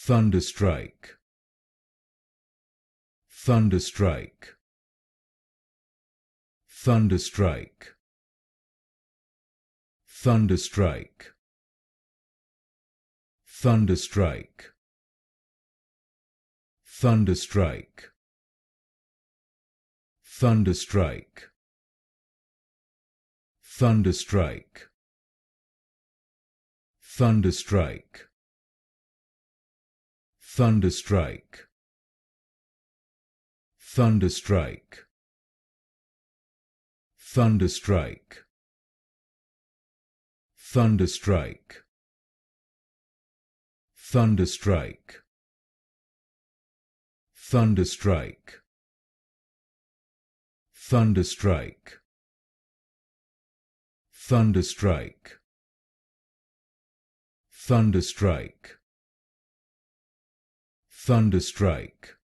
Thunderstrike, Thunderstrike, Thunderstrike, Thunderstrike, Thunderstrike, Thunderstrike, Thunderstrike, Thunderstrike, Thunderstrike, Thunderstrike, Thunderstrike, Thunderstrike, Thunderstrike, Thunderstrike, Thunderstrike, Thunderstrike, Thunderstrike, Thunderstrike, Thunderstrike,